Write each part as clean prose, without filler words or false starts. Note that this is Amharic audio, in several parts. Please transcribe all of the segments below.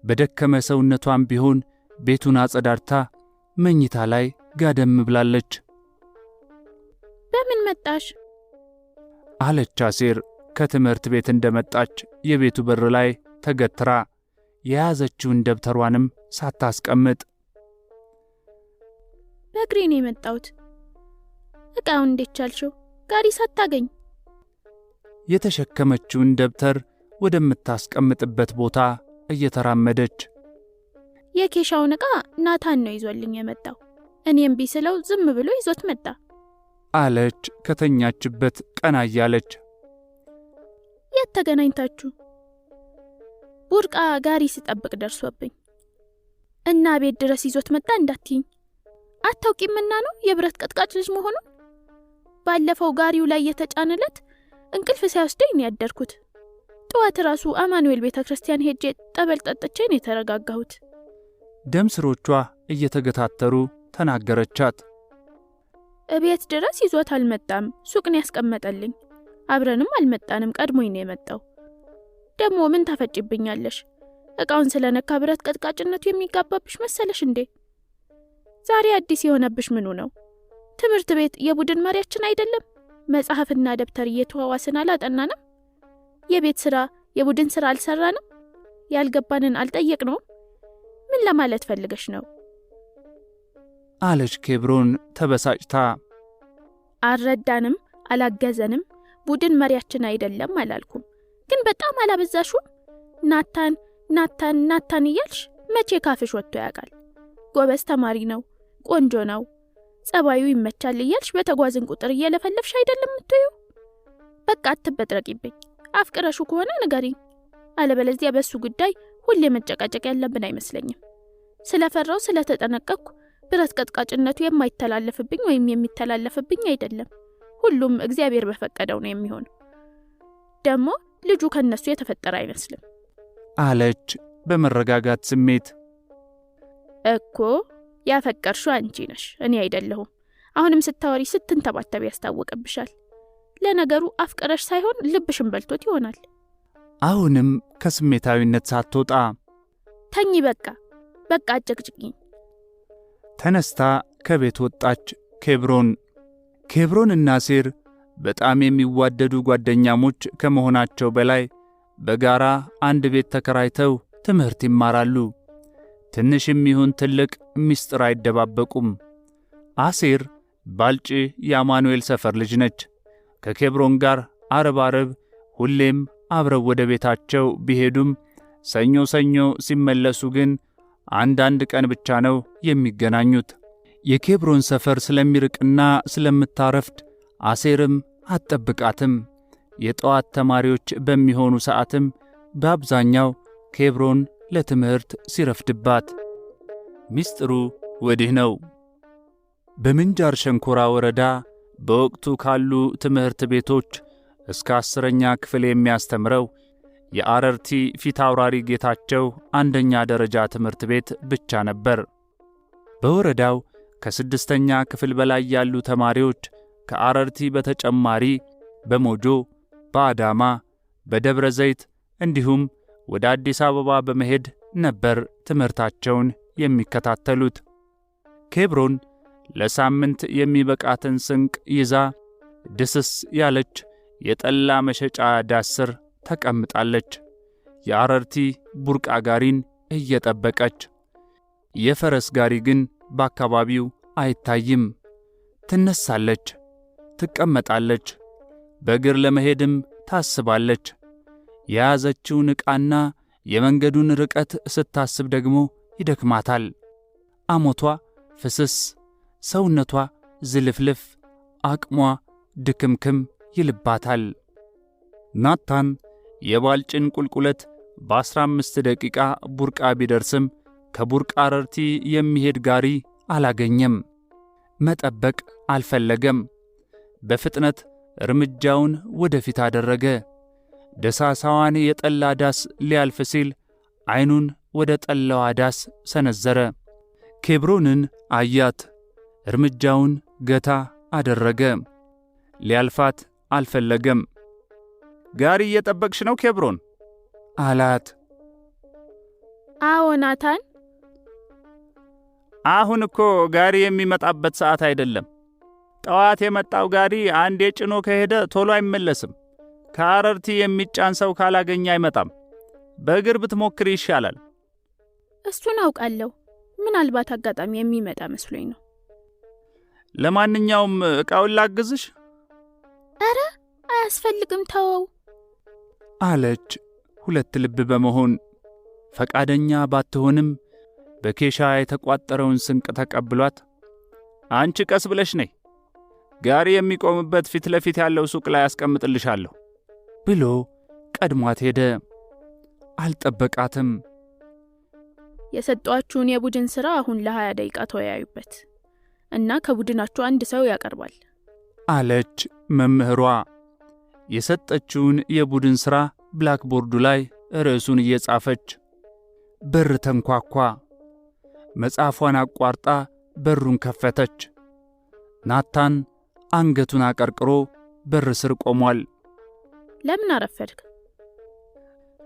በደከመ ሰውነቷም ቢሆን ቤቱን አጸዳድታ መኝታ ላይ ጋደም ብላለች። በምን መጣሽ? አለች አሴር ከትምህርት ቤት እንደመጣች የቤቱ በር ላይ ተገትራ የያዘችውን ደብተሯንም ሳታስቀምጥ። በእግሬ ነው የመጣሁት። ዕቃውን እንዴት ቻልሽው? ጋሪ ሳታገኝ። የተሸከመችውን ደብተር ወደምታስቀምጥበት ቦታ እየተራመደች የኬሻውን ዕቃ ናታን ነው ይዞልኝ የመጣው። እኔም ቢስለው ዝም ብሎ ይዞት መጣ አለች ከተኛችበት ቀና እያለች። የት ተገናኝታችሁ? ቡርቃ ጋሪ ስጠብቅ ደርሶብኝ እና ቤት ድረስ ይዞት መጣ እንዳትይኝ። አታውቂምና ነው የብረት ቀጥቃጭ ልጅ መሆኑን። ባለፈው ጋሪው ላይ የተጫነለት እንቅልፍ ሳይወስደኝ ነው ያደርኩት። ጠዋት ራሱ አማኑኤል ቤተክርስቲያን ሄጄ ጠበል ጠጥቼ ነው የተረጋጋሁት። ደም ስሮቿ እየተገታተሩ ተናገረቻት። እቤት ድረስ ይዞት አልመጣም፣ ሱቅ ነው ያስቀመጠልኝ። አብረንም አልመጣንም፣ ቀድሞኝ ነው የመጣው። ደግሞ ምን ታፈጭብኛለሽ? ዕቃውን ስለነካ ብረት ቀጥቃጭነቱ የሚጋባብሽ መሰለሽ እንዴ? ዛሬ አዲስ የሆነብሽ ምኑ ነው? ትምህርት ቤት የቡድን መሪያችን አይደለም? መጽሐፍና ደብተር እየተዋዋስን አላጠናንም? የቤት ሥራ የቡድን ሥራ አልሰራንም? ያልገባንን አልጠየቅነውም? ምን ለማለት ፈልገሽ ነው? አለች ኬብሮን ተበሳጭታ። አልረዳንም፣ አላገዘንም፣ ቡድን መሪያችን አይደለም አላልኩም። ግን በጣም አላበዛሹም? ናታን ናታን ናታን እያልሽ መቼ ካፍሽ ወጥቶ ያውቃል? ጎበዝ ተማሪ ነው፣ ቆንጆ ነው፣ ጸባዩ ይመቻል እያልሽ በተጓዝን ቁጥር እየለፈለፍሽ አይደለም የምትይው? በቃ አትበጥረቂብኝ። አፍቅረሹ ከሆነ ንገሪኝ። አለበለዚያ በሱ ጉዳይ ሁሌ መጨቃጨቅ ያለብን አይመስለኝም። ስለፈራው ስለተጠነቀቅኩ ብረት ቀጥቃጭነቱ የማይተላለፍብኝ ወይም የሚተላለፍብኝ አይደለም። ሁሉም እግዚአብሔር በፈቀደው ነው የሚሆን። ደግሞ ልጁ ከነሱ የተፈጠረ አይመስልም አለች በመረጋጋት ስሜት። እኮ ያፈቀርሽው አንቺ ነሽ፣ እኔ አይደለሁም። አሁንም ስታወሪ ስትንተባተብ ያስታውቅብሻል። ለነገሩ አፍቅረሽ ሳይሆን ልብሽን በልቶት ይሆናል። አሁንም ከስሜታዊነት ሳትወጣ ተኚ፣ በቃ አጨቅጭቂኝ። ተነስታ ከቤት ወጣች። ኬብሮንና አሴር በጣም የሚዋደዱ ጓደኛሞች ከመሆናቸው በላይ በጋራ አንድ ቤት ተከራይተው ትምህርት ይማራሉ። ትንሽም ይሁን ትልቅ ምስጢር አይደባበቁም። አሴር ባልጪ የአማኑኤል ሰፈር ልጅ ነች። ከኬብሮን ጋር አረብ ሁሌም አብረው ወደ ቤታቸው ቢሄዱም ሰኞ ሲመለሱ ግን አንዳንድ ቀን ብቻ ነው የሚገናኙት። የኬብሮን ሰፈር ስለሚርቅና ስለምታረፍድ አሴርም አትጠብቃትም። የጠዋት ተማሪዎች በሚሆኑ ሰዓትም በአብዛኛው ኬብሮን ለትምህርት ሲረፍድባት። ምስጢሩ ወዲህ ነው። በምንጃር ሸንኮራ ወረዳ በወቅቱ ካሉ ትምህርት ቤቶች እስከ 10ኛ ክፍል የሚያስተምረው የአረርቲ ፊት አውራሪ ጌታቸው አንደኛ ደረጃ ትምህርት ቤት ብቻ ነበር። በወረዳው ከ6ኛ ክፍል በላይ ያሉ ተማሪዎች ከአረርቲ በተጨማሪ በሞጆ፣ በአዳማ፣ በደብረ ዘይት እንዲሁም ወደ አዲስ አበባ በመሄድ ነበር ትምህርታቸውን የሚከታተሉት። ኬብሮን ለሳምንት የሚበቃትን ስንቅ ይዛ ድስስ ያለች የጠላ መሸጫ ዳስ ስር ተቀምጣለች። የአረርቲ ቡርቃ ጋሪን እየጠበቀች። የፈረስ ጋሪ ግን በአካባቢው አይታይም። ትነሳለች፣ ትቀመጣለች፣ በእግር ለመሄድም ታስባለች። የያዘችውን ዕቃና የመንገዱን ርቀት ስታስብ ደግሞ ይደክማታል። አሞቷ ፍስስ፣ ሰውነቷ ዝልፍልፍ፣ አቅሟ ድክምክም ይልባታል። ናታን የባልጭን ቁልቁለት በ15 ደቂቃ ቡርቃ ቢደርስም ከቡርቃ አረርቲ የሚሄድ ጋሪ አላገኘም። መጠበቅ አልፈለገም። በፍጥነት እርምጃውን ወደፊት አደረገ። ደሳሳዋን የጠላ ዳስ ሊያልፍ ሲል ዓይኑን ወደ ጠላዋ ዳስ ሰነዘረ። ኬብሮንን አያት። እርምጃውን ገታ አደረገ። ሊያልፋት አልፈለገም። ጋሪ እየጠበቅሽ ነው ኬብሮን? አላት። አዎ ናታን። አሁን እኮ ጋሪ የሚመጣበት ሰዓት አይደለም። ጠዋት የመጣው ጋሪ አንዴ ጭኖ ከሄደ ቶሎ አይመለስም። ከአረርቲ የሚጫን ሰው ካላገኘ አይመጣም። በእግር ብትሞክር ይሻላል። እሱን አውቃለሁ። ምናልባት አጋጣሚ የሚመጣ መስሎኝ ነው። ለማንኛውም ዕቃውን ላግዝሽ? ኧረ አያስፈልግም፣ ተወው አለች ሁለት ልብ በመሆን። ፈቃደኛ ባትሆንም በኬሻ የተቋጠረውን ስንቅ ተቀብሏት አንቺ ቀስ ብለሽ ነይ፣ ጋሪ የሚቆምበት ፊት ለፊት ያለው ሱቅ ላይ አስቀምጥልሻለሁ ብሎ ቀድሟት ሄደ። አልጠበቃትም። የሰጧችሁን የቡድን ሥራ አሁን ለ20 ደቂቃ ተወያዩበት እና ከቡድናችሁ አንድ ሰው ያቀርባል አለች መምህሯ። የሰጠችውን የቡድን ሥራ ብላክቦርዱ ላይ ርዕሱን እየጻፈች። በር ተንኳኳ። መጽሐፏን አቋርጣ በሩን ከፈተች። ናታን አንገቱን አቀርቅሮ በር ስር ቆሟል። ለምን አረፈድክ?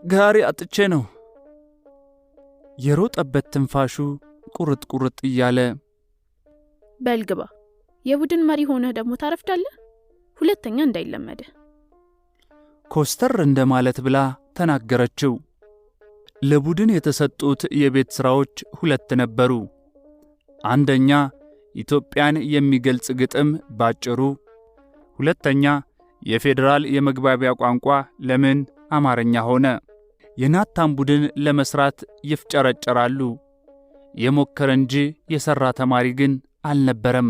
ጋሪ አጥቼ ነው። የሮጠበት ትንፋሹ ቁርጥ ቁርጥ እያለ። በልግባ፣ የቡድን መሪ ሆነህ ደግሞ ታረፍዳለህ። ሁለተኛ እንዳይለመደ ኮስተር እንደማለት ብላ ተናገረችው። ለቡድን የተሰጡት የቤት ሥራዎች 2 ነበሩ። አንደኛ ኢትዮጵያን የሚገልጽ ግጥም ባጭሩ፣ ሁለተኛ የፌዴራል የመግባቢያ ቋንቋ ለምን አማርኛ ሆነ። የናታን ቡድን ለመስራት ይፍጨረጨራሉ። የሞከረ እንጂ የሰራ ተማሪ ግን አልነበረም።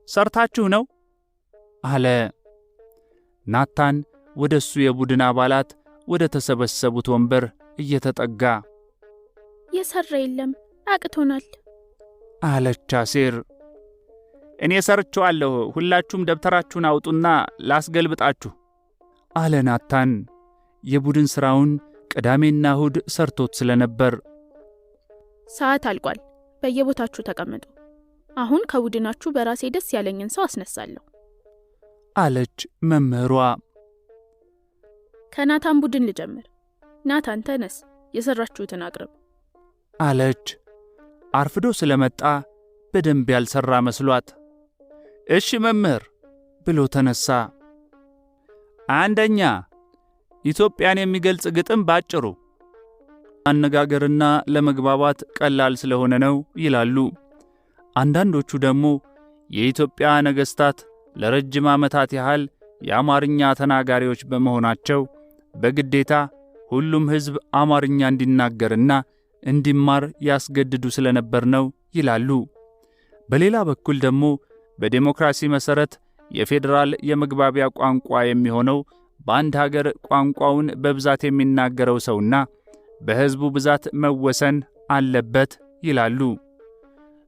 ሰርታችሁ ነው አለ ናታን ወደሱ የቡድን አባላት ወደ ተሰበሰቡት ወንበር እየተጠጋ። የሰራ የለም አቅቶናል አለች አሴር። እኔ ሰርቼዋለሁ፣ ሁላችሁም ደብተራችሁን አውጡና ላስገልብጣችሁ አለ ናታን። የቡድን ሥራውን ቅዳሜና እሁድ ሰርቶት ስለነበር። ሰዓት አልቋል፣ በየቦታችሁ ተቀመጡ። አሁን ከቡድናችሁ በራሴ ደስ ያለኝን ሰው አስነሳለሁ አለች መምህሯ። ከናታን ቡድን ልጀምር። ናታን ተነስ፣ የሰራችሁትን አቅርብ አለች። አርፍዶ ስለመጣ በደንብ ያልሰራ መስሏት እሺ መምህር ብሎ ተነሳ። አንደኛ ኢትዮጵያን የሚገልጽ ግጥም ባጭሩ። አነጋገርና ለመግባባት ቀላል ስለሆነ ነው ይላሉ። አንዳንዶቹ ደግሞ የኢትዮጵያ ነገሥታት ለረጅም ዓመታት ያህል የአማርኛ ተናጋሪዎች በመሆናቸው በግዴታ ሁሉም ሕዝብ አማርኛ እንዲናገርና እንዲማር ያስገድዱ ስለነበር ነው ይላሉ። በሌላ በኩል ደግሞ በዴሞክራሲ መሠረት የፌዴራል የመግባቢያ ቋንቋ የሚሆነው በአንድ ሀገር ቋንቋውን በብዛት የሚናገረው ሰውና በሕዝቡ ብዛት መወሰን አለበት ይላሉ።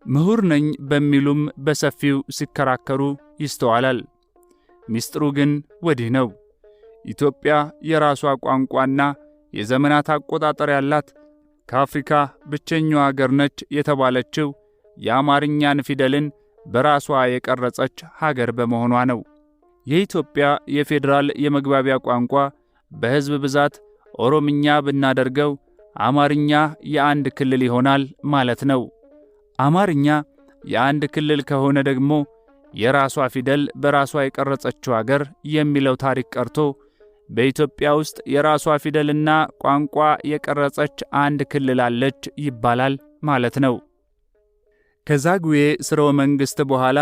ምሁር ነኝ በሚሉም በሰፊው ሲከራከሩ ይስተዋላል። ሚስጥሩ ግን ወዲህ ነው። ኢትዮጵያ የራሷ ቋንቋና የዘመናት አቆጣጠር ያላት ከአፍሪካ ብቸኛዋ አገር ነች የተባለችው የአማርኛን ፊደልን በራሷ የቀረጸች ሀገር በመሆኗ ነው። የኢትዮጵያ የፌዴራል የመግባቢያ ቋንቋ በሕዝብ ብዛት ኦሮምኛ ብናደርገው አማርኛ የአንድ ክልል ይሆናል ማለት ነው። አማርኛ የአንድ ክልል ከሆነ ደግሞ የራሷ ፊደል በራሷ የቀረጸችው አገር የሚለው ታሪክ ቀርቶ በኢትዮጵያ ውስጥ የራሷ ፊደልና ቋንቋ የቀረጸች አንድ ክልል አለች ይባላል ማለት ነው። ከዛግዌ ሥርወ መንግሥት በኋላ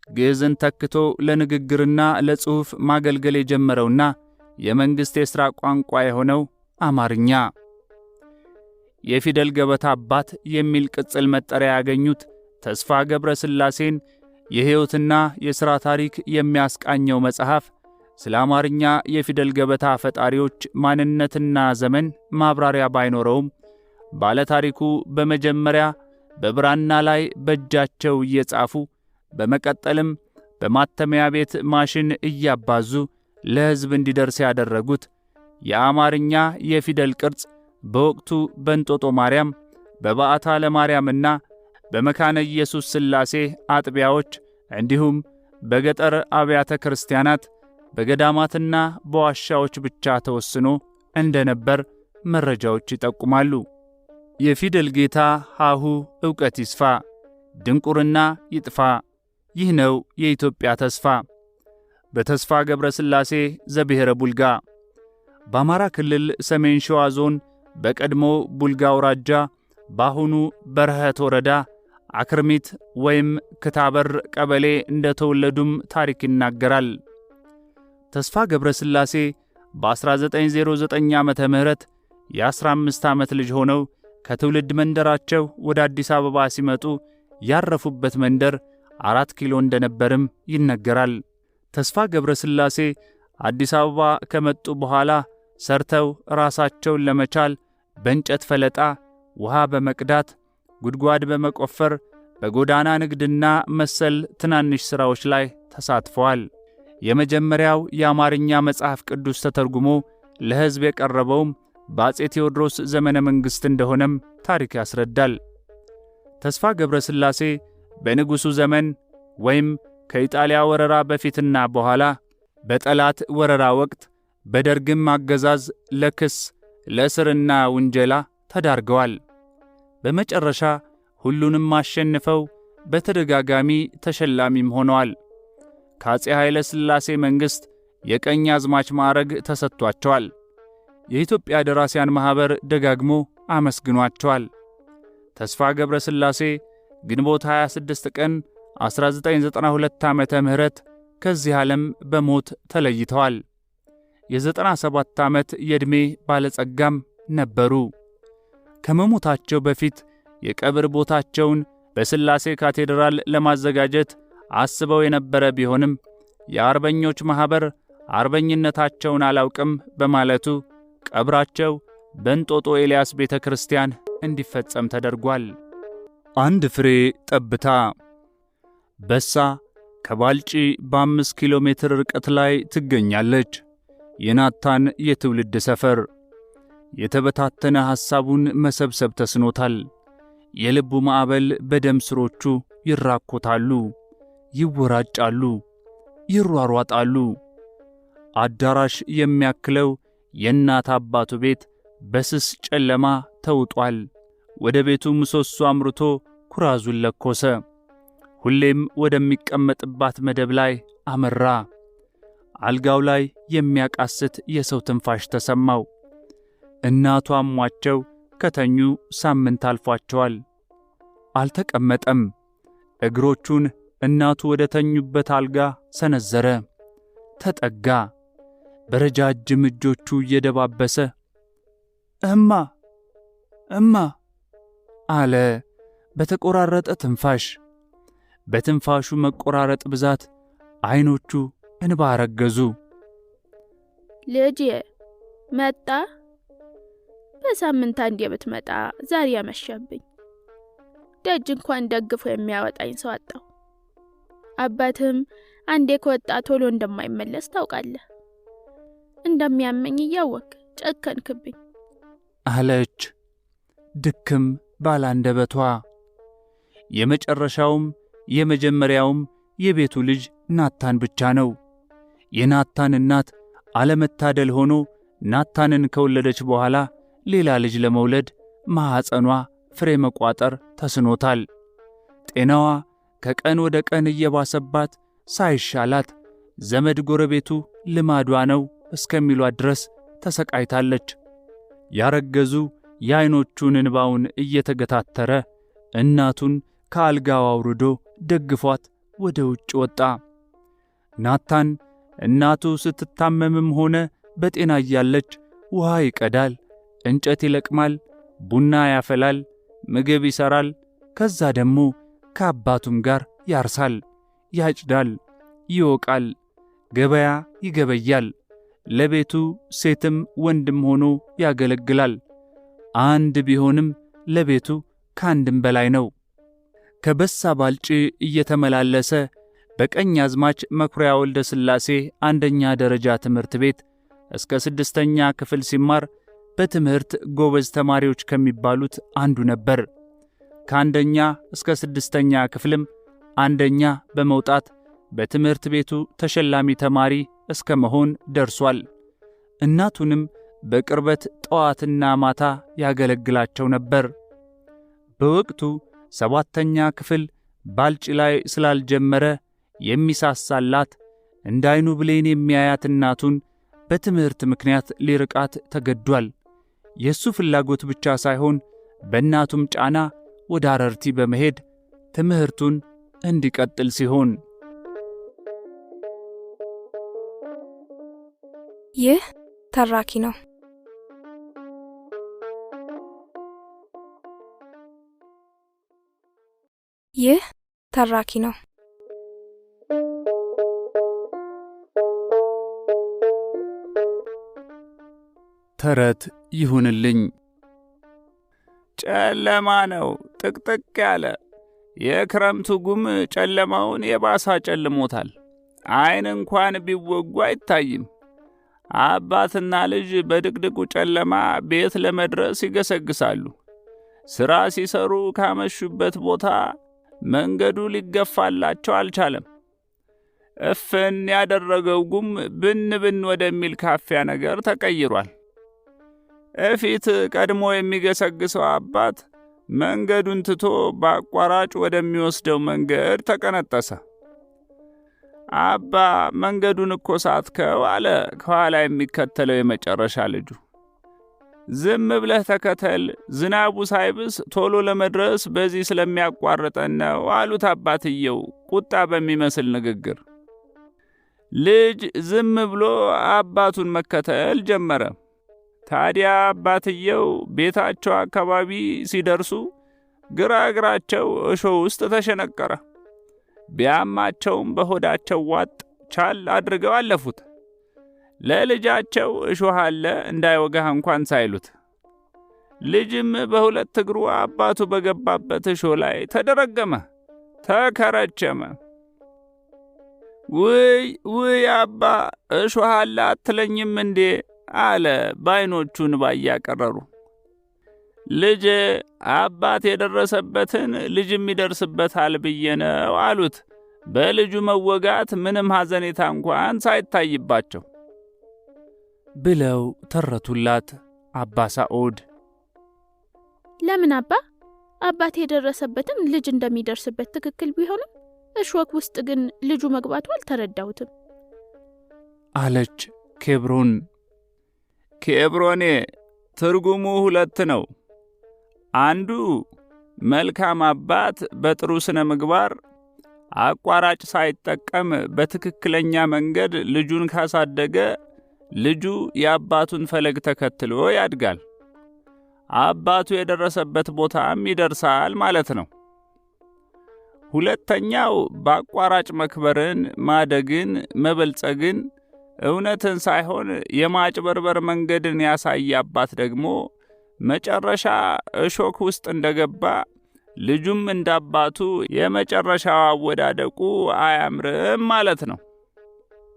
ግዕዝን ተክቶ ለንግግርና ለጽሑፍ ማገልገል የጀመረውና የመንግሥት የሥራ ቋንቋ የሆነው አማርኛ የፊደል ገበታ አባት የሚል ቅጽል መጠሪያ ያገኙት ተስፋ ገብረ ሥላሴን የሕይወትና የሥራ ታሪክ የሚያስቃኘው መጽሐፍ ስለ አማርኛ የፊደል ገበታ ፈጣሪዎች ማንነትና ዘመን ማብራሪያ ባይኖረውም ባለታሪኩ በመጀመሪያ በብራና ላይ በእጃቸው እየጻፉ በመቀጠልም በማተሚያ ቤት ማሽን እያባዙ ለሕዝብ እንዲደርስ ያደረጉት የአማርኛ የፊደል ቅርጽ በወቅቱ በእንጦጦ ማርያም፣ በባዕታ ለማርያምና በመካነ ኢየሱስ ሥላሴ አጥቢያዎች እንዲሁም በገጠር አብያተ ክርስቲያናት በገዳማትና በዋሻዎች ብቻ ተወስኖ እንደነበር መረጃዎች ይጠቁማሉ። የፊደል ጌታ ሀሁ ዕውቀት ይስፋ፣ ድንቁርና ይጥፋ፣ ይህ ነው የኢትዮጵያ ተስፋ። በተስፋ ገብረ ሥላሴ ዘብሔረ ቡልጋ። በአማራ ክልል ሰሜን ሸዋ ዞን በቀድሞ ቡልጋ አውራጃ በአሁኑ በረኸት ወረዳ አክርሚት ወይም ክታበር ቀበሌ እንደተወለዱም ታሪክ ይናገራል። ተስፋ ገብረ ሥላሴ በ1909 ዓመተ ምህረት የ15 ዓመት ልጅ ሆነው ከትውልድ መንደራቸው ወደ አዲስ አበባ ሲመጡ ያረፉበት መንደር 4 ኪሎ እንደነበርም ይነገራል። ተስፋ ገብረ ሥላሴ አዲስ አበባ ከመጡ በኋላ ሰርተው ራሳቸውን ለመቻል በእንጨት ፈለጣ፣ ውሃ በመቅዳት፣ ጉድጓድ በመቆፈር፣ በጎዳና ንግድና መሰል ትናንሽ ሥራዎች ላይ ተሳትፈዋል። የመጀመሪያው የአማርኛ መጽሐፍ ቅዱስ ተተርጉሞ ለሕዝብ የቀረበውም በአፄ ቴዎድሮስ ዘመነ መንግሥት እንደሆነም ታሪክ ያስረዳል። ተስፋ ገብረ ሥላሴ በንጉሡ ዘመን ወይም ከኢጣሊያ ወረራ በፊትና በኋላ በጠላት ወረራ ወቅት በደርግም አገዛዝ ለክስ ለእስርና ውንጀላ ተዳርገዋል። በመጨረሻ ሁሉንም አሸንፈው በተደጋጋሚ ተሸላሚም ሆነዋል። ከአፄ ኃይለ ሥላሴ መንግሥት የቀኝ አዝማች ማዕረግ ተሰጥቷቸዋል። የኢትዮጵያ ደራሲያን ማኅበር ደጋግሞ አመስግኗቸዋል። ተስፋ ገብረ ሥላሴ ግንቦት 26 ቀን 1992 ዓመተ ምህረት ከዚህ ዓለም በሞት ተለይተዋል። የ97 ዓመት የዕድሜ ባለጸጋም ነበሩ። ከመሞታቸው በፊት የቀብር ቦታቸውን በሥላሴ ካቴድራል ለማዘጋጀት አስበው የነበረ ቢሆንም የአርበኞች ማኅበር አርበኝነታቸውን አላውቅም በማለቱ ቀብራቸው በእንጦጦ ኤልያስ ቤተ ክርስቲያን እንዲፈጸም ተደርጓል። አንድ ፍሬ ጠብታ። በሳ ከባልጪ በ5 ኪሎ ሜትር ርቀት ላይ ትገኛለች። የናታን የትውልድ ሰፈር። የተበታተነ ሐሳቡን መሰብሰብ ተስኖታል። የልቡ ማዕበል በደም ስሮቹ ይራኮታሉ፣ ይወራጫሉ፣ ይሯሯጣሉ። አዳራሽ የሚያክለው የእናት አባቱ ቤት በስስ ጨለማ ተውጧል። ወደ ቤቱ ምሰሶ አምርቶ ኩራዙን ለኮሰ። ሁሌም ወደሚቀመጥባት መደብ ላይ አመራ። አልጋው ላይ የሚያቃስት የሰው ትንፋሽ ተሰማው። እናቱ አሟቸው ከተኙ ሳምንት አልፏቸዋል። አልተቀመጠም። እግሮቹን እናቱ ወደ ተኙበት አልጋ ሰነዘረ። ተጠጋ። በረጃጅም እጆቹ እየደባበሰ እማ እማ አለ በተቆራረጠ ትንፋሽ። በትንፋሹ መቆራረጥ ብዛት ዓይኖቹ እንባ ረገዙ። ልጄ መጣ? በሳምንት አንዴ ብትመጣ ዛሬ ያመሸብኝ። ደጅ እንኳን ደግፎ የሚያወጣኝ ሰው አጣሁ። አባትም አንዴ ከወጣ ቶሎ እንደማይመለስ ታውቃለህ። እንደሚያመኝ እያወቅ ጨከንክብኝ አለች ድክም ባላንደበቷ። የመጨረሻውም የመጀመሪያውም የቤቱ ልጅ ናታን ብቻ ነው። የናታን እናት አለመታደል ሆኖ ናታንን ከወለደች በኋላ ሌላ ልጅ ለመውለድ ማኅፀኗ ፍሬ መቋጠር ተስኖታል። ጤናዋ ከቀን ወደ ቀን እየባሰባት ሳይሻላት ዘመድ ጎረቤቱ ልማዷ ነው እስከሚሏት ድረስ ተሰቃይታለች። ያረገዙ የዓይኖቹን እንባውን እየተገታተረ እናቱን ከአልጋው አውርዶ ደግፏት ወደ ውጭ ወጣ። ናታን እናቱ ስትታመምም ሆነ በጤና እያለች ውሃ ይቀዳል፣ እንጨት ይለቅማል፣ ቡና ያፈላል፣ ምግብ ይሠራል። ከዛ ደግሞ ከአባቱም ጋር ያርሳል፣ ያጭዳል፣ ይወቃል፣ ገበያ ይገበያል። ለቤቱ ሴትም ወንድም ሆኖ ያገለግላል። አንድ ቢሆንም ለቤቱ ከአንድም በላይ ነው። ከበሳ ባልጪ እየተመላለሰ በቀኛዝማች መኩሪያ ወልደ ሥላሴ አንደኛ ደረጃ ትምህርት ቤት እስከ 6ኛ ክፍል ሲማር በትምህርት ጎበዝ ተማሪዎች ከሚባሉት አንዱ ነበር። ከአንደኛ እስከ 6ኛ ክፍልም አንደኛ በመውጣት በትምህርት ቤቱ ተሸላሚ ተማሪ እስከ መሆን ደርሷል። እናቱንም በቅርበት ጠዋትና ማታ ያገለግላቸው ነበር። በወቅቱ 7ኛ ክፍል ባልጭ ላይ ስላልጀመረ የሚሳሳላት እንደ ዓይኑ ብሌን የሚያያት እናቱን በትምህርት ምክንያት ሊርቃት ተገዷል። የሱ ፍላጎት ብቻ ሳይሆን በእናቱም ጫና ወደ አረርቲ በመሄድ ትምህርቱን እንዲቀጥል ሲሆን ይህ ተራኪ ነው። ይህ ተራኪ ነው። ተረት ይሁንልኝ። ጨለማ ነው ጥቅጥቅ ያለ። የክረምቱ ጉም ጨለማውን የባሰ ጨልሞታል። ዓይን እንኳን ቢወጉ አይታይም። አባትና ልጅ በድቅድቁ ጨለማ ቤት ለመድረስ ይገሰግሳሉ። ሥራ ሲሰሩ ካመሹበት ቦታ መንገዱ ሊገፋላቸው አልቻለም። እፍን ያደረገው ጉም ብን ወደሚል ካፊያ ነገር ተቀይሯል። እፊት ቀድሞ የሚገሰግሰው አባት መንገዱን ትቶ በአቋራጭ ወደሚወስደው መንገድ ተቀነጠሰ። አባ መንገዱን እኮ ሳትከው አለ ከኋላ የሚከተለው የመጨረሻ ልጁ። ዝም ብለህ ተከተል፣ ዝናቡ ሳይብስ ቶሎ ለመድረስ በዚህ ስለሚያቋርጠን ነው አሉት አባትየው ቁጣ በሚመስል ንግግር። ልጅ ዝም ብሎ አባቱን መከተል ጀመረ። ታዲያ አባትየው ቤታቸው አካባቢ ሲደርሱ ግራ እግራቸው እሾህ ውስጥ ተሸነቀረ። ቢያማቸውም በሆዳቸው ዋጥ ቻል አድርገው አለፉት። ለልጃቸው እሾህ አለ እንዳይወጋህ እንኳን ሳይሉት። ልጅም በሁለት እግሩ አባቱ በገባበት እሾህ ላይ ተደረገመ፣ ተከረቸመ። ውይ አባ እሾህ አለ አትለኝም እንዴ አለ በዓይኖቹ እንባ እያቀረሩ። ልጄ አባት የደረሰበትን ልጅም ይደርስበታል ብዬ ነው አሉት በልጁ መወጋት ምንም ሐዘኔታ እንኳን ሳይታይባቸው ብለው ተረቱላት አባ ሳኦድ። ለምን አባ? አባት የደረሰበትም ልጅ እንደሚደርስበት ትክክል ቢሆንም እሾህ ውስጥ ግን ልጁ መግባቱ አልተረዳሁትም አለች ኬብሮን። ኬብሮኔ ትርጉሙ ሁለት ነው። አንዱ መልካም አባት በጥሩ ስነ ምግባር አቋራጭ ሳይጠቀም በትክክለኛ መንገድ ልጁን ካሳደገ ልጁ የአባቱን ፈለግ ተከትሎ ያድጋል፣ አባቱ የደረሰበት ቦታም ይደርሳል ማለት ነው። ሁለተኛው በአቋራጭ መክበርን፣ ማደግን፣ መበልጸግን፣ እውነትን ሳይሆን የማጭበርበር መንገድን ያሳየ አባት ደግሞ መጨረሻ እሾህ ውስጥ እንደገባ ልጁም እንዳባቱ የመጨረሻው አወዳደቁ አያምርም ማለት ነው።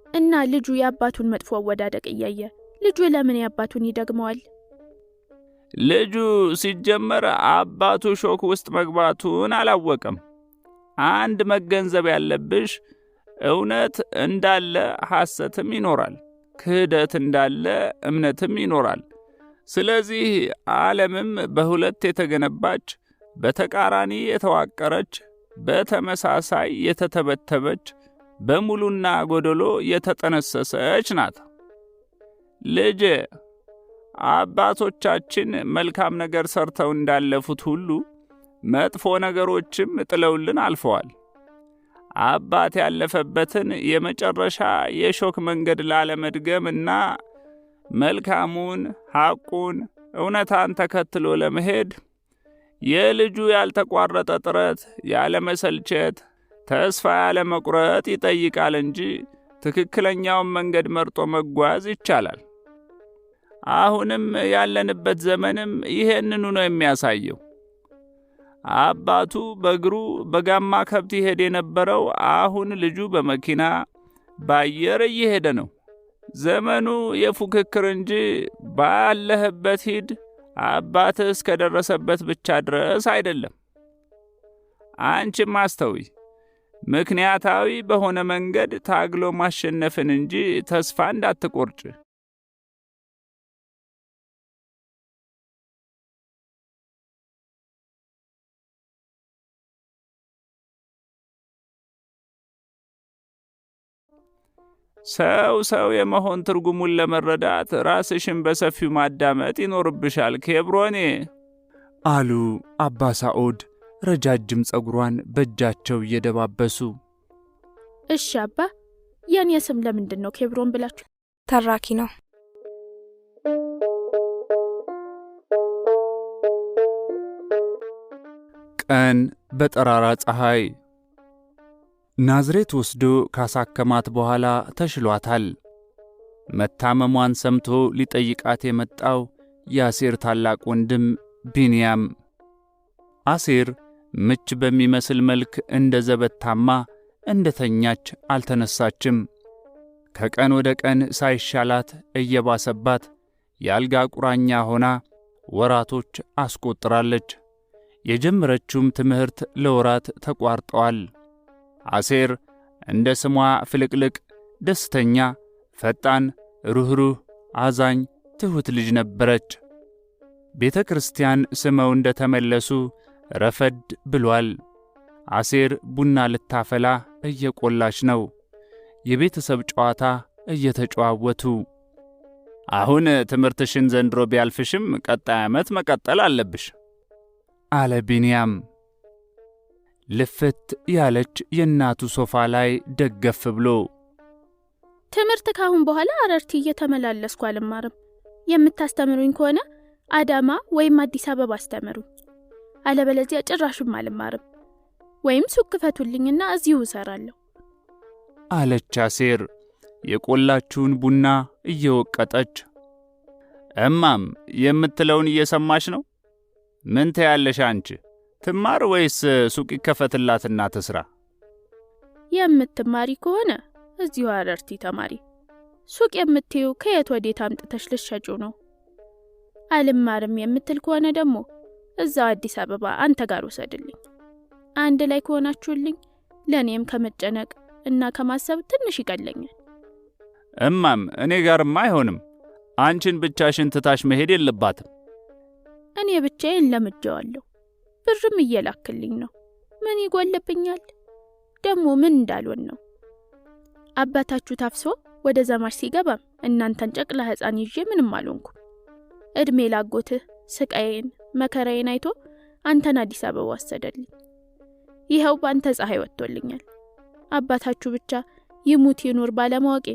እና ልጁ የአባቱን መጥፎ አወዳደቅ እያየ ልጁ ለምን የአባቱን ይደግመዋል? ልጁ ሲጀመር አባቱ እሾህ ውስጥ መግባቱን አላወቀም። አንድ መገንዘብ ያለብሽ እውነት እንዳለ ሐሰትም ይኖራል፣ ክህደት እንዳለ እምነትም ይኖራል። ስለዚህ ዓለምም በሁለት የተገነባች፣ በተቃራኒ የተዋቀረች፣ በተመሳሳይ የተተበተበች፣ በሙሉና ጎደሎ የተጠነሰሰች ናት። ልጄ አባቶቻችን መልካም ነገር ሰርተው እንዳለፉት ሁሉ መጥፎ ነገሮችም ጥለውልን አልፈዋል። አባት ያለፈበትን የመጨረሻ የእሾህ መንገድ ላለመድገምና መልካሙን፣ ሐቁን፣ እውነታን ተከትሎ ለመሄድ የልጁ ያልተቋረጠ ጥረት፣ ያለመሰልቸት፣ ተስፋ ያለመቁረጥ ይጠይቃል እንጂ ትክክለኛውን መንገድ መርጦ መጓዝ ይቻላል። አሁንም ያለንበት ዘመንም ይሄንኑ ነው የሚያሳየው። አባቱ በእግሩ በጋማ ከብት ይሄድ የነበረው አሁን ልጁ በመኪና በአየር እየሄደ ነው። ዘመኑ የፉክክር እንጂ ባለህበት ሂድ አባትህ እስከደረሰበት ብቻ ድረስ አይደለም። አንቺም አስተውይ፣ ምክንያታዊ በሆነ መንገድ ታግሎ ማሸነፍን እንጂ ተስፋ እንዳትቆርጭ። ሰው የመሆን ትርጉሙን ለመረዳት ራስሽን በሰፊው ማዳመጥ ይኖርብሻል ኬብሮኔ አሉ አባ ሳኦድ ረጃጅም ጸጉሯን በእጃቸው እየደባበሱ። እሺ አባ፣ የኔ ስም ለምንድን ነው ኬብሮን ብላችሁ? ተራኪ ነው። ቀን በጠራራ ፀሐይ ናዝሬት ወስዶ ካሳከማት በኋላ ተሽሏታል። መታመሟን ሰምቶ ሊጠይቃት የመጣው የአሴር ታላቅ ወንድም ቢንያም። አሴር ምች በሚመስል መልክ እንደ ዘበታማ እንደ ተኛች አልተነሳችም። ከቀን ወደ ቀን ሳይሻላት እየባሰባት የአልጋ ቁራኛ ሆና ወራቶች አስቆጥራለች። የጀመረችውም ትምህርት ለወራት ተቋርጠዋል። አሴር እንደ ስሟ ፍልቅልቅ፣ ደስተኛ፣ ፈጣን፣ ሩህሩህ፣ አዛኝ፣ ትሑት ልጅ ነበረች። ቤተ ክርስቲያን ስመው እንደ ተመለሱ ረፈድ ብሏል። አሴር ቡና ልታፈላ እየቆላች ነው። የቤተሰብ ጨዋታ እየተጨዋወቱ። አሁን ትምህርትሽን ዘንድሮ ቢያልፍሽም ቀጣይ ዓመት መቀጠል አለብሽ አለ ቢንያም። ልፍት ያለች የእናቱ ሶፋ ላይ ደገፍ ብሎ። ትምህርት ካሁን በኋላ አረርቲ እየተመላለስኩ አልማርም። የምታስተምሩኝ ከሆነ አዳማ ወይም አዲስ አበባ አስተምሩኝ፣ አለበለዚያ ጭራሽም አልማርም። ወይም ሱቅ ክፈቱልኝና እዚሁ እሰራለሁ አለች አሴር የቆላችውን ቡና እየወቀጠች። እማም የምትለውን እየሰማሽ ነው? ምን ትያለሽ አንቺ? ትማር ወይስ ሱቅ ይከፈትላትና ትስራ? የምትማሪ ከሆነ እዚሁ አረርቲ ተማሪ። ሱቅ የምትዩ ከየት ወዴት አምጥተሽ ልትሸጩ ነው? አልማርም የምትል ከሆነ ደግሞ እዛው አዲስ አበባ አንተ ጋር ወሰድልኝ። አንድ ላይ ከሆናችሁልኝ ለኔም ከመጨነቅ እና ከማሰብ ትንሽ ይቀለኛል። እማም እኔ ጋርማ አይሆንም። አንቺን ብቻሽን ትታሽ መሄድ የለባትም። እኔ ብቻዬን ለምጄዋለሁ። ብርም እየላክልኝ ነው። ምን ይጎልብኛል? ደግሞ ምን እንዳልሆን ነው? አባታችሁ ታፍሶ ወደ ዘማች ሲገባም እናንተን ጨቅላ ሕፃን ይዤ ምንም አልሆንኩም። እድሜ ላጎትህ ስቃዬን መከራዬን አይቶ አንተን አዲስ አበባ ወሰደልኝ። ይኸው ባንተ ፀሐይ ወጥቶልኛል። አባታችሁ ብቻ ይሙት ይኖር ባለማወቄ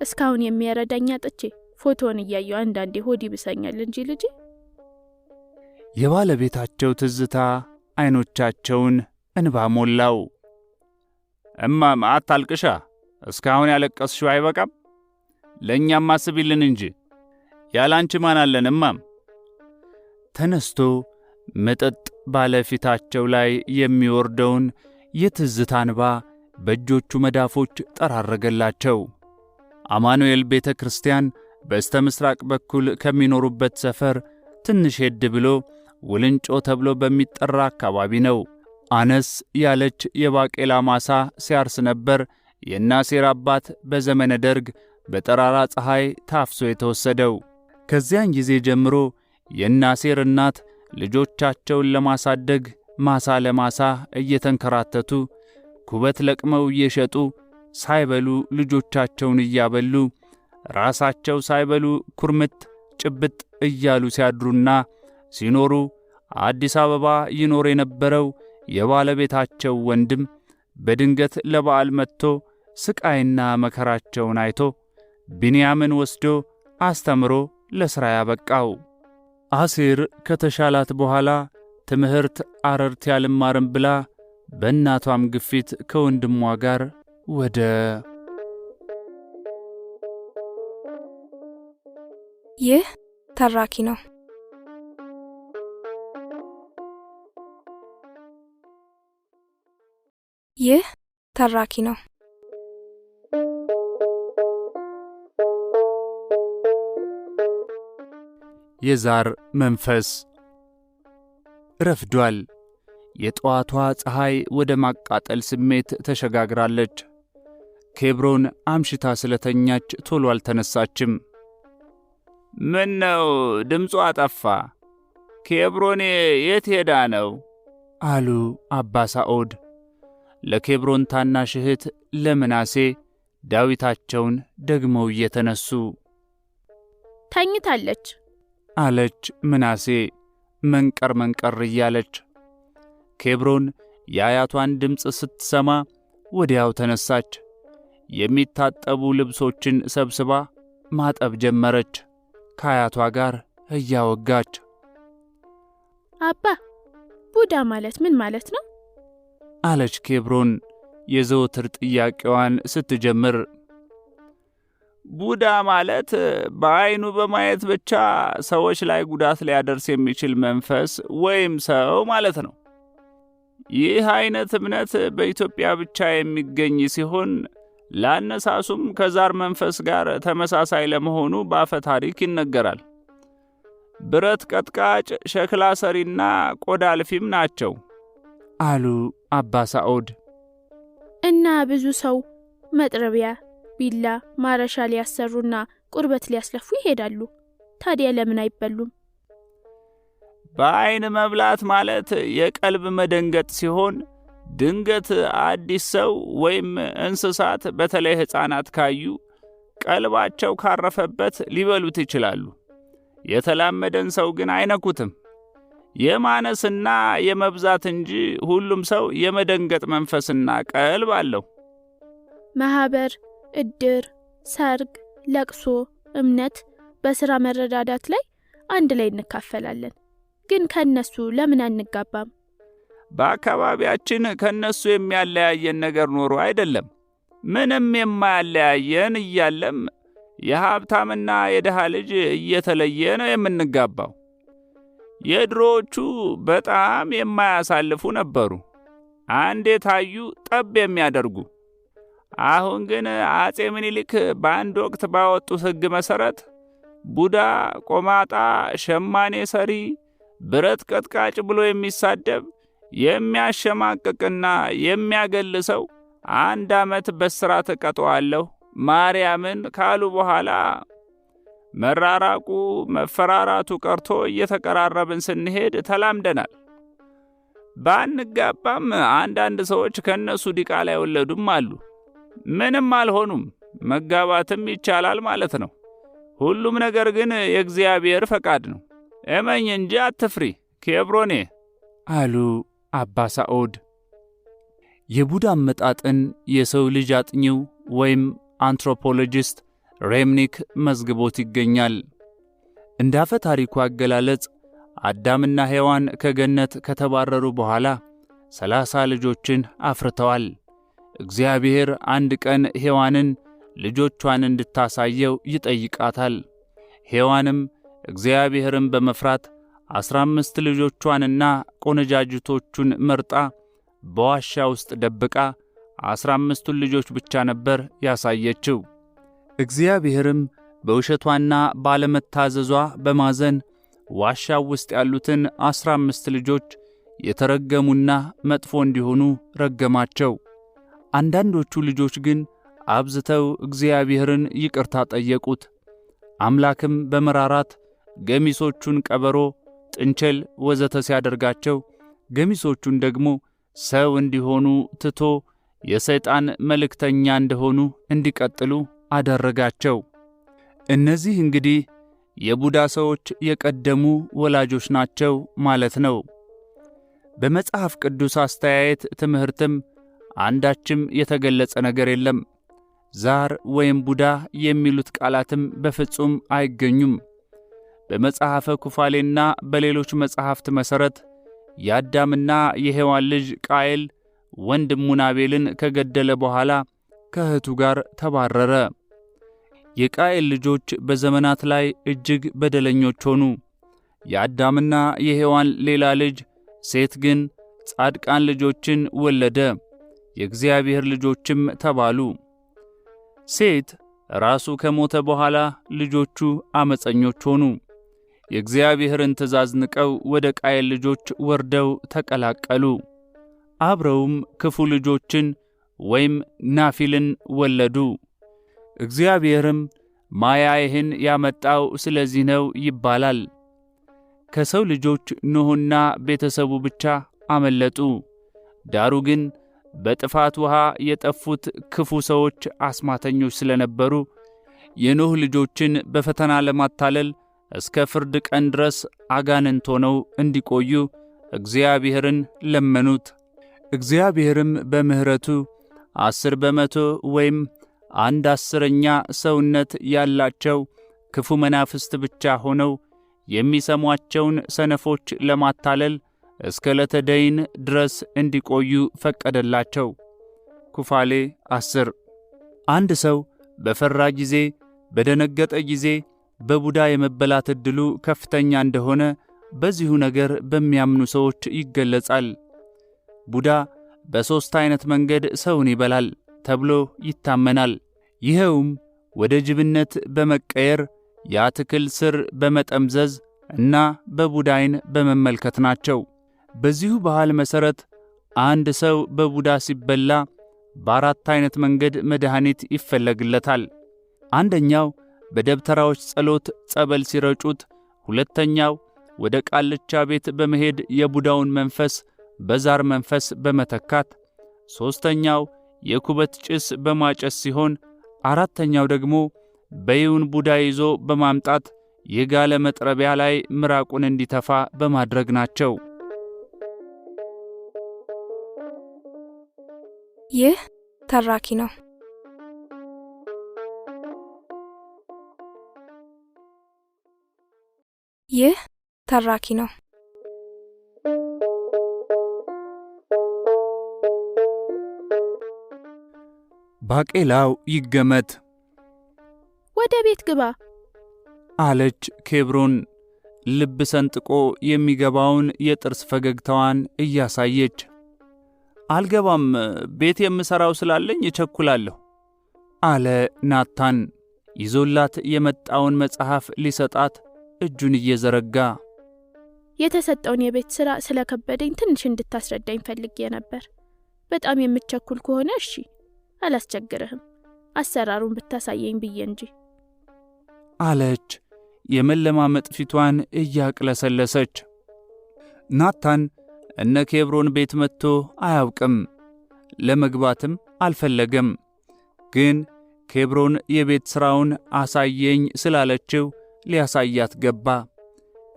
እስካሁን የሚያረዳኝ አጥቼ ፎቶን እያየሁ አንዳንዴ ሆድ ይብሰኛል እንጂ ልጄ። የባለቤታቸው ትዝታ አይኖቻቸውን እንባ ሞላው። እማም አታልቅሻ፣ እስካሁን ያለቀስሽው አይበቃም? ለእኛም አስቢልን እንጂ ያላንቺ ማን አለን እማም? ተነስቶ መጠጥ ባለ ፊታቸው ላይ የሚወርደውን የትዝታ እንባ በእጆቹ መዳፎች ጠራረገላቸው። አማኑኤል ቤተ ክርስቲያን በስተ ምስራቅ በኩል ከሚኖሩበት ሰፈር ትንሽ ሄድ ብሎ ውልንጮ ተብሎ በሚጠራ አካባቢ ነው። አነስ ያለች የባቄላ ማሳ ሲያርስ ነበር የናሴር አባት በዘመነ ደርግ በጠራራ ፀሐይ ታፍሶ የተወሰደው። ከዚያን ጊዜ ጀምሮ የናሴር እናት ልጆቻቸውን ለማሳደግ ማሳ ለማሳ እየተንከራተቱ ኩበት ለቅመው እየሸጡ ሳይበሉ ልጆቻቸውን እያበሉ ራሳቸው ሳይበሉ ኩርምት ጭብጥ እያሉ ሲያድሩና ሲኖሩ አዲስ አበባ ይኖር የነበረው የባለቤታቸው ወንድም በድንገት ለበዓል መጥቶ ስቃይና መከራቸውን አይቶ ቢንያምን ወስዶ አስተምሮ ለሥራ ያበቃው። አሴር ከተሻላት በኋላ ትምህርት አረርቲ አልማርም ብላ በእናቷም ግፊት ከወንድሟ ጋር ወደ ይህ ተራኪ ነው። ይህ ተራኪ ነው። የዛር መንፈስ ረፍዷል። የጠዋቷ ፀሐይ ወደ ማቃጠል ስሜት ተሸጋግራለች። ኬብሮን አምሽታ ስለተኛች ቶሎ አልተነሳችም። ምን ነው ድምፁ አጠፋ? ኬብሮኔ የት ሄዳ ነው? አሉ አባ ሳኦድ። ለኬብሮን ታናሽ እህት ለምናሴ ዳዊታቸውን ደግመው እየተነሱ ተኝታለች አለች ምናሴ መንቀር እያለች። ኬብሮን የአያቷን ድምፅ ስትሰማ ወዲያው ተነሳች። የሚታጠቡ ልብሶችን ሰብስባ ማጠብ ጀመረች፣ ከአያቷ ጋር እያወጋች። አባ ቡዳ ማለት ምን ማለት ነው? አለች ኬብሮን የዘወትር ጥያቄዋን ስትጀምር። ቡዳ ማለት በዓይኑ በማየት ብቻ ሰዎች ላይ ጉዳት ሊያደርስ የሚችል መንፈስ ወይም ሰው ማለት ነው። ይህ አይነት እምነት በኢትዮጵያ ብቻ የሚገኝ ሲሆን ላነሳሱም ከዛር መንፈስ ጋር ተመሳሳይ ለመሆኑ በአፈ ታሪክ ይነገራል። ብረት ቀጥቃጭ፣ ሸክላ ሰሪና ቆዳ አልፊም ናቸው አሉ አባ ሳኦድ። እና ብዙ ሰው መጥረቢያ፣ ቢላ፣ ማረሻ ሊያሰሩና ቁርበት ሊያስለፉ ይሄዳሉ። ታዲያ ለምን አይበሉም? በዓይን መብላት ማለት የቀልብ መደንገጥ ሲሆን ድንገት አዲስ ሰው ወይም እንስሳት በተለይ ሕፃናት ካዩ ቀልባቸው ካረፈበት ሊበሉት ይችላሉ። የተላመደን ሰው ግን አይነኩትም። የማነስና የመብዛት እንጂ ሁሉም ሰው የመደንገጥ መንፈስና ቀልብ አለው። ማህበር፣ እድር፣ ሰርግ፣ ለቅሶ፣ እምነት፣ በሥራ መረዳዳት ላይ አንድ ላይ እንካፈላለን። ግን ከነሱ ለምን አንጋባም? በአካባቢያችን ከነሱ የሚያለያየን ነገር ኖሮ አይደለም። ምንም የማያለያየን እያለም የሀብታምና የደሃ ልጅ እየተለየ ነው የምንጋባው። የድሮዎቹ በጣም የማያሳልፉ ነበሩ፣ አንዴ ታዩ ጠብ የሚያደርጉ። አሁን ግን አጼ ምኒልክ በአንድ ወቅት ባወጡት ሕግ መሠረት ቡዳ፣ ቆማጣ፣ ሸማኔ ሰሪ፣ ብረት ቀጥቃጭ ብሎ የሚሳደብ የሚያሸማቅቅና የሚያገል ሰው 1 ዓመት በእስራት እቀጣዋለሁ ማርያምን ካሉ በኋላ መራራቁ መፈራራቱ ቀርቶ እየተቀራረብን ስንሄድ ተላምደናል። ባንጋባም አንዳንድ ሰዎች ከነሱ ዲቃላ የወለዱም አሉ። ምንም አልሆኑም፣ መጋባትም ይቻላል ማለት ነው። ሁሉም ነገር ግን የእግዚአብሔር ፈቃድ ነው። እመኝ እንጂ አትፍሪ ኬብሮኔ አሉ አባ ሳኦድ። የቡዳ አመጣጥን የሰው ልጅ አጥኚው ወይም አንትሮፖሎጂስት ሬምኒክ መዝግቦት ይገኛል። እንደ አፈ ታሪኩ አገላለጽ አዳምና ሔዋን ከገነት ከተባረሩ በኋላ 30 ልጆችን አፍርተዋል። እግዚአብሔር አንድ ቀን ሔዋንን ልጆቿን እንድታሳየው ይጠይቃታል። ሔዋንም እግዚአብሔርን በመፍራት 15 ልጆቿንና ቆነጃጅቶቹን መርጣ በዋሻ ውስጥ ደብቃ 15ቱን ልጆች ብቻ ነበር ያሳየችው። እግዚአብሔርም በውሸቷና ባለመታዘዟ በማዘን ዋሻው ውስጥ ያሉትን 15 ልጆች የተረገሙና መጥፎ እንዲሆኑ ረገማቸው። አንዳንዶቹ ልጆች ግን አብዝተው እግዚአብሔርን ይቅርታ ጠየቁት። አምላክም በመራራት ገሚሶቹን ቀበሮ፣ ጥንቸል ወዘተ ሲያደርጋቸው ገሚሶቹን ደግሞ ሰው እንዲሆኑ ትቶ የሰይጣን መልእክተኛ እንደሆኑ እንዲቀጥሉ አደረጋቸው። እነዚህ እንግዲህ የቡዳ ሰዎች የቀደሙ ወላጆች ናቸው ማለት ነው። በመጽሐፍ ቅዱስ አስተያየት ትምህርትም አንዳችም የተገለጸ ነገር የለም። ዛር ወይም ቡዳ የሚሉት ቃላትም በፍጹም አይገኙም። በመጽሐፈ ኩፋሌና በሌሎች መጽሐፍት መሠረት የአዳምና የሔዋን ልጅ ቃየል ወንድሙን አቤልን ከገደለ በኋላ ከእህቱ ጋር ተባረረ። የቃየል ልጆች በዘመናት ላይ እጅግ በደለኞች ሆኑ። የአዳምና የሔዋን ሌላ ልጅ ሴት ግን ጻድቃን ልጆችን ወለደ፣ የእግዚአብሔር ልጆችም ተባሉ። ሴት ራሱ ከሞተ በኋላ ልጆቹ አመፀኞች ሆኑ። የእግዚአብሔርን ትእዛዝ ንቀው ወደ ቃየል ልጆች ወርደው ተቀላቀሉ። አብረውም ክፉ ልጆችን ወይም ናፊልን ወለዱ። እግዚአብሔርም ማያይህን ያመጣው ስለዚህ ነው ይባላል። ከሰው ልጆች ኖኅና ቤተሰቡ ብቻ አመለጡ። ዳሩ ግን በጥፋት ውሃ የጠፉት ክፉ ሰዎች አስማተኞች ስለነበሩ የኖህ ልጆችን በፈተና ለማታለል እስከ ፍርድ ቀን ድረስ አጋንንት ሆነው እንዲቆዩ እግዚአብሔርን ለመኑት። እግዚአብሔርም በምሕረቱ 10% ወይም 1/10 ሰውነት ያላቸው ክፉ መናፍስት ብቻ ሆነው የሚሰሟቸውን ሰነፎች ለማታለል እስከ ዕለተ ደይን ድረስ እንዲቆዩ ፈቀደላቸው። ኩፋሌ 10 አንድ ሰው በፈራ ጊዜ፣ በደነገጠ ጊዜ በቡዳ የመበላት ዕድሉ ከፍተኛ እንደሆነ በዚሁ ነገር በሚያምኑ ሰዎች ይገለጻል። ቡዳ በ3 ዓይነት መንገድ ሰውን ይበላል ተብሎ ይታመናል። ይኸውም ወደ ጅብነት በመቀየር የአትክል ስር በመጠምዘዝ እና በቡዳ ዓይን በመመልከት ናቸው። በዚሁ ባህል መሠረት አንድ ሰው በቡዳ ሲበላ በ4 ዓይነት መንገድ መድኃኒት ይፈለግለታል። አንደኛው በደብተራዎች ጸሎት ጸበል ሲረጩት፣ ሁለተኛው ወደ ቃልቻ ቤት በመሄድ የቡዳውን መንፈስ በዛር መንፈስ በመተካት፣ ሦስተኛው የኩበት ጭስ በማጨስ ሲሆን፣ አራተኛው ደግሞ በይውን ቡዳ ይዞ በማምጣት የጋለ መጥረቢያ ላይ ምራቁን እንዲተፋ በማድረግ ናቸው። ይህ ተራኪ ነው። ይህ ተራኪ ነው። ባቄላው ይገመት። ወደ ቤት ግባ አለች ኬብሮን ልብ ሰንጥቆ የሚገባውን የጥርስ ፈገግታዋን እያሳየች። አልገባም፣ ቤት የምሠራው ስላለኝ እቸኩላለሁ አለ ናታን ይዞላት የመጣውን መጽሐፍ ሊሰጣት እጁን እየዘረጋ። የተሰጠውን የቤት ሥራ ስለከበደኝ ትንሽ እንድታስረዳኝ ፈልጌ ነበር። በጣም የምትቸኩል ከሆነ እሺ፣ አላስቸግርህም፣ አሰራሩን ብታሳየኝ ብዬ እንጂ አለች የመለማመጥ ፊቷን እያቅለሰለሰች። ናታን እነ ኬብሮን ቤት መጥቶ አያውቅም፣ ለመግባትም አልፈለገም። ግን ኬብሮን የቤት ሥራውን አሳየኝ ስላለችው ሊያሳያት ገባ፣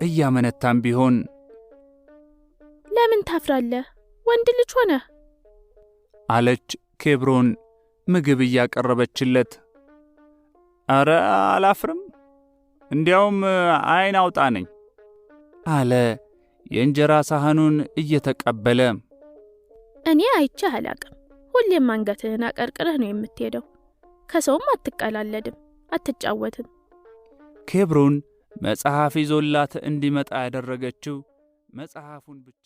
እያመነታም ቢሆን። ለምን ታፍራለህ? ወንድ ልጅ ሆነህ አለች ኬብሮን ምግብ እያቀረበችለት። አረ አላፍርም፣ እንዲያውም ዓይን አውጣ ነኝ አለ የእንጀራ ሳህኑን እየተቀበለ። እኔ አይቼህ አላቅም። ሁሌም አንገትህን አቀርቅረህ ነው የምትሄደው። ከሰውም አትቀላለድም፣ አትጫወትም። ኬብሮን መጽሐፍ ይዞላት እንዲመጣ ያደረገችው መጽሐፉን ብቻ